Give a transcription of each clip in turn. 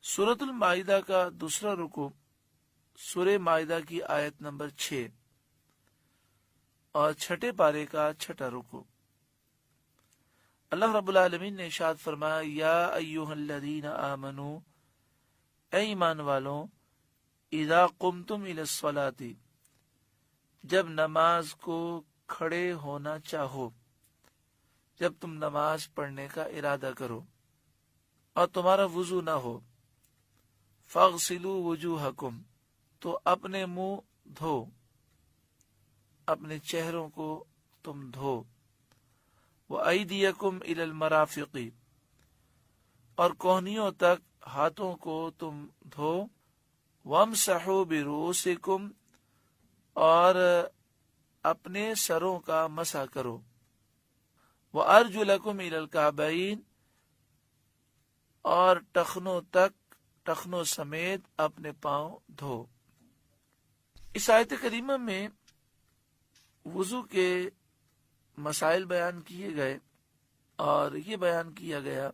सूरत माइदा का दूसरा रुकू सूरह माइदा की आयत नंबर 6 और छठे पारे का छठा रुकू। अल्लाह रब्बुल आलमीन ने इरशाद फरमाया, या अय्युहल्लज़ीना आमनू, ऐ ईमान वालों, इज़ा कुमतुम इलस्सलाती, जब नमाज को खड़े होना चाहो, जब तुम नमाज पढ़ने का इरादा करो और तुम्हारा वुजू ना हो, फगसिलू वुजूहकुम, तो अपने मुंह धो, अपने चेहरों को तुम धो, व अयदियकुम इलल मराफिकी, और कोहनियों तक हाथों को तुम धो, वमसहू बिरूसिकुम, और अपने सरों का मसा करो, व अर्जुलकुम इलल काबैन, और टखनों समेत अपने पांव धो। इस आयत करीमा में वुजू के मसाइल बयान किए गए और ये बयान किया गया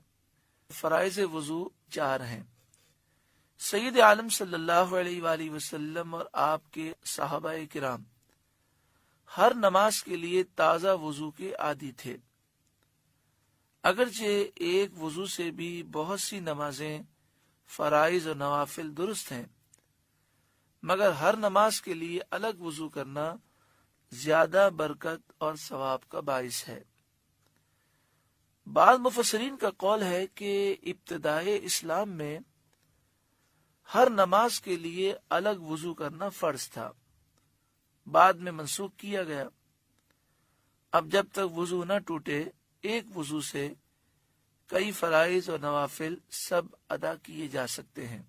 फराइज़ वुजू 4 हैं। सैयद आलम सल्लल्लाहु अलैहि वसल्लम और आपके सहाबाए किराम हर नमाज के लिए ताज़ा वुजू के आदी थे। अगरचे एक वुजू से भी बहुत सी नमाजें फराइज और नवाफिल दुरुस्त हैं, मगर हर नमाज के लिए अलग वुजू करना ज्यादा बरकत और सवाब का बाइस है। बाद मुफस्सिरीन का कौल है कि इब्तिदाए इस्लाम में हर नमाज के लिए अलग वुजू करना फर्ज था, बाद में मनसूख किया गया। अब जब तक वुजू न टूटे, एक वुजू से कई फराइज और नवाफिल सब अदा किए जा सकते हैं।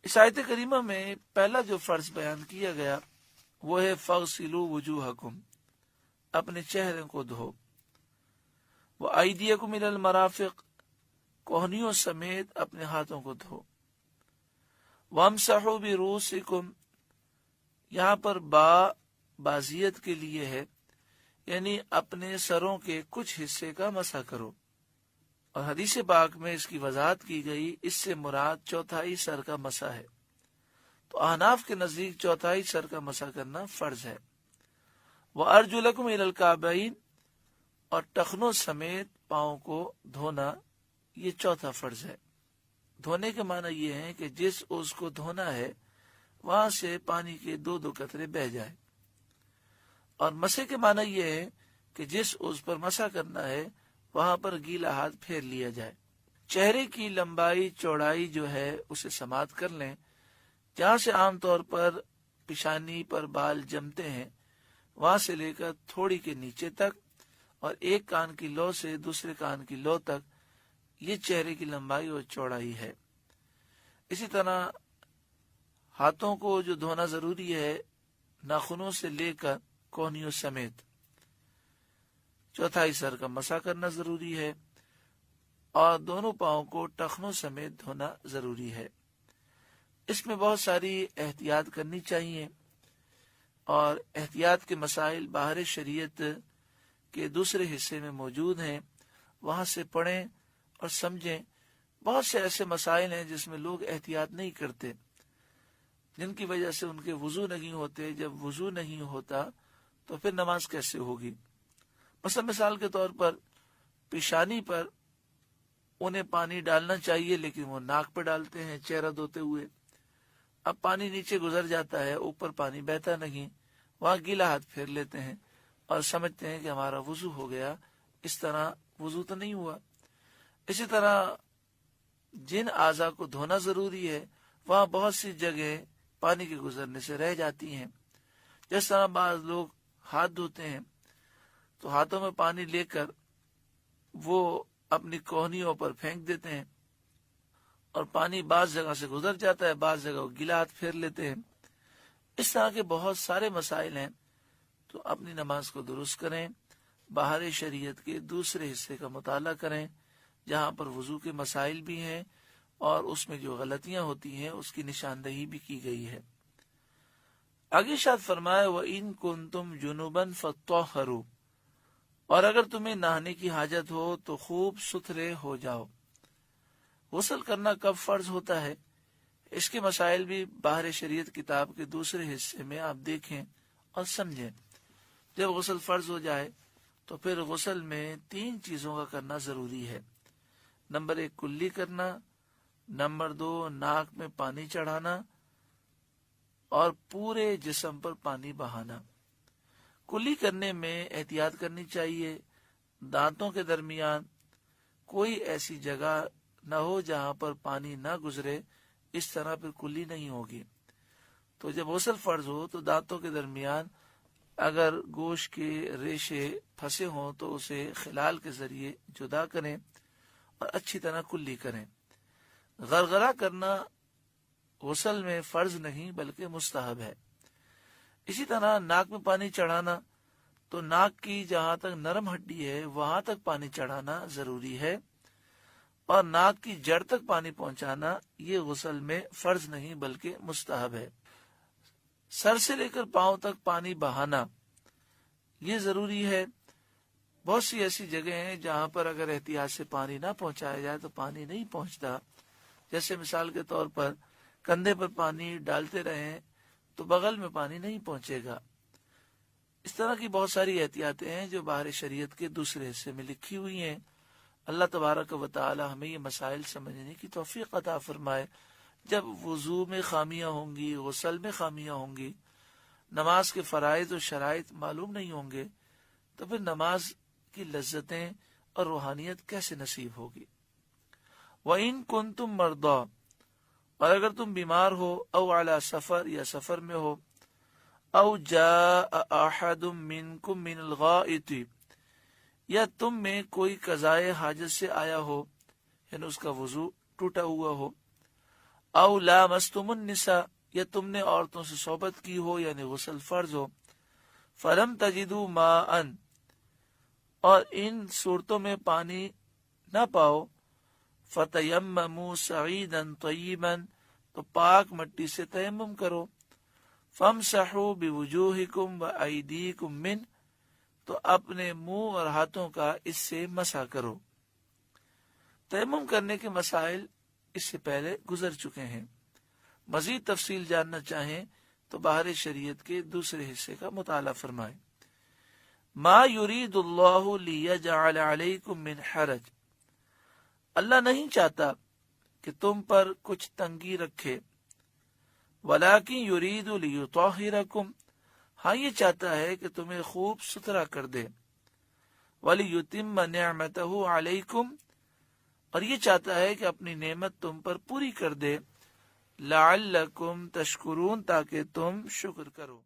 इस आयत करीमा में पहला जो फर्ज बयान किया गया वो है फगसिलू वुजूहकुम, अपने चेहरे को धो, व अयदियकुम इलल मराफिक, कोहनियों समेत अपने हाथों को धो, वमसहू बिरूसिकुम, यहाँ पर बाजियत के लिए है, यानी अपने सरों के कुछ हिस्से का मसा करो। और हदीस पाक में इसकी वजाहत की गई, इससे मुराद चौथाई सर का मसा है। तो अहनाफ के नजदीक चौथाई सर का मसा करना फर्ज है। वह अर्जुलकुम इलल काबैन, और टखनों समेत पांव को धोना, ये चौथा फर्ज है। धोने के माना ये है कि जिस उसको धोना है वहां से पानी के 2-2 कतरे बह जाए, और मसे के माना यह है कि जिस उस पर मसा करना है वहां पर गीला हाथ फेर लिया जाए। चेहरे की लंबाई चौड़ाई जो है उसे समात कर लें, जहां से आमतौर पर पिशानी पर बाल जमते हैं वहां से लेकर थोड़ी के नीचे तक, और एक कान की लौ से दूसरे कान की लौ तक, ये चेहरे की लंबाई और चौड़ाई है। इसी तरह हाथों को जो धोना जरूरी है, नाखूनों से लेकर कोहनियों समेत, चौथाई सर का मसा करना जरूरी है, और दोनों पांव को टखनों समेत धोना जरूरी है। इसमें बहुत सारी एहतियात करनी चाहिए, और एहतियात के मसाइल बाहर शरीयत के दूसरे हिस्से में मौजूद हैं, वहां से पढ़ें और समझें। बहुत से ऐसे मसाइल हैं जिसमें लोग एहतियात नहीं करते, जिनकी वजह से उनके वुजू नहीं होते। जब वुजू नहीं होता तो फिर नमाज कैसे होगी। मसलन मिसाल के तौर पर पेशानी पर उन्हें पानी डालना चाहिए, लेकिन वो नाक पे डालते हैं चेहरा धोते हुए। अब पानी नीचे गुजर जाता है, ऊपर पानी बहता नहीं, वहां गीला हाथ फेर लेते हैं और समझते हैं कि हमारा वुजू हो गया। इस तरह वुजू तो नहीं हुआ। इसी तरह जिन आज़ा को धोना जरूरी है वहां बहुत सी जगह पानी के गुजरने से रह जाती हैं। जिस तरह बाज लोग हाथ धोते हैं तो हाथों में पानी लेकर वो अपनी कोहनियों पर फेंक देते हैं, और पानी बाज जगह से गुजर जाता है, बाज जगह गीला हाथ फेर लेते हैं। इस तरह के बहुत सारे मसाइल हैं। तो अपनी नमाज को दुरुस्त करें, बाहर शरीयत के दूसरे हिस्से का मुताला करें जहां पर वुजू के मसाइल भी हैं, और उसमें जो गलतियां होती हैं उसकी निशानदही भी की गई है। आगे शायद फरमाया, व इन कुंतुम जुनुबन फत्तहरू, और अगर तुम्हें नहाने की हाजत हो तो खूब सुथरे हो जाओ। غسل کرنا کب فرض ہوتا ہے، اس کے مسائل بھی باہر شریعت کتاب کے دوسرے حصے میں آپ دیکھیں اور سمجھیں۔ جب غسل فرض ہو جائے تو پھر غسل میں 3 چیزوں کا کرنا ضروری ہے۔ نمبر 1 کلی کرنا، نمبر 2 ناک میں پانی چڑھانا، اور پورے جسم پر پانی بہانا۔ کلی کرنے میں احتیاط کرنی چاہیے، دانتوں کے درمیان کوئی ایسی جگہ نہ ہو جہاں پر پانی نہ گزرے، اس طرح پھر کلی نہیں ہوگی۔ تو جب غسل فرض ہو تو دانتوں کے درمیان اگر گوشت کے ریشے پھنسے ہوں تو اسے خلال کے ذریعے جدا کریں اور اچھی طرح کلی کریں۔ غرغرہ کرنا غسل میں فرض نہیں بلکہ مستحب ہے۔ اسی طرح ناک میں پانی چڑھانا، تو ناک کی جہاں تک نرم ہڈی ہے وہاں تک پانی چڑھانا ضروری ہے، اور ناک کی جڑ تک پانی پہنچانا یہ غسل میں فرض نہیں بلکہ مستحب ہے۔ سر سے لے کر پاؤں تک پانی بہانا یہ ضروری ہے۔ بہت سی ایسی جگہیں ہیں جہاں پر اگر احتیاط سے پانی نہ پہنچایا جائے تو پانی نہیں پہنچتا، جیسے مثال کے طور پر کندھے پر پانی ڈالتے رہیں تو بغل میں پانی نہیں پہنچے گا۔ اس طرح کی بہت ساری احتیاطیں ہیں جو باہر شریعت کے دوسرے حصے میں لکھی ہوئی ہیں۔ اللہ تبارک و تعالی ہمیں یہ مسائل سمجھنے کی توفیق عطا فرمائے۔ جب وضو میں خامیاں ہوں گی، غسل میں خامیاں ہوں گی، نماز کے فرائض و شرائط معلوم نہیں ہوں گے، تو پھر نماز کی لذتیں اور روحانیت کیسے نصیب ہوگی؟ وَإِن كُنتُم مَرْضَىٰ، اور اگر تم بیمار ہو، او علی سفر، یا سفر میں ہو، او جاء احد منکم من الغائط، یا تم میں کوئی قضائے حاجت سے آیا ہو، یعنی اس کا وضو ٹوٹا ہوا ہو، او لامستم النساء، یا تم نے عورتوں سے صحبت کی ہو یعنی غسل فرض ہو، فلم تجدوا ماء، اور ان صورتوں میں پانی نہ پاؤ، فتیمموا صعیدا طیبا، تو پاک مٹی سے تیمم کرو، فامسحوا بوجوہکم وایدیکم منہ، تو اپنے منہ اور ہاتھوں کا اس سے مسح کرو۔ تیمم کرنے کے مسائل اس سے پہلے گزر چکے ہیں۔ مزید تفصیل جاننا چاہیں تو باہر شریعت کے دوسرے حصے کا مطالعہ فرمائیں۔ ما یرید اللہ لیجعل علیکم من حرج، اللہ نہیں چاہتا کہ تم پر کچھ تنگی رکھے، ولیکن یرید لیطہرکم، ہاں یہ چاہتا ہے کہ تمہیں خوب ستھرا کر دے، ولیتم نعمتہ علیکم، اور یہ چاہتا ہے کہ اپنی نعمت تم پر پوری کر دے، لعلکم تشکرون، تاکہ تم شکر کرو۔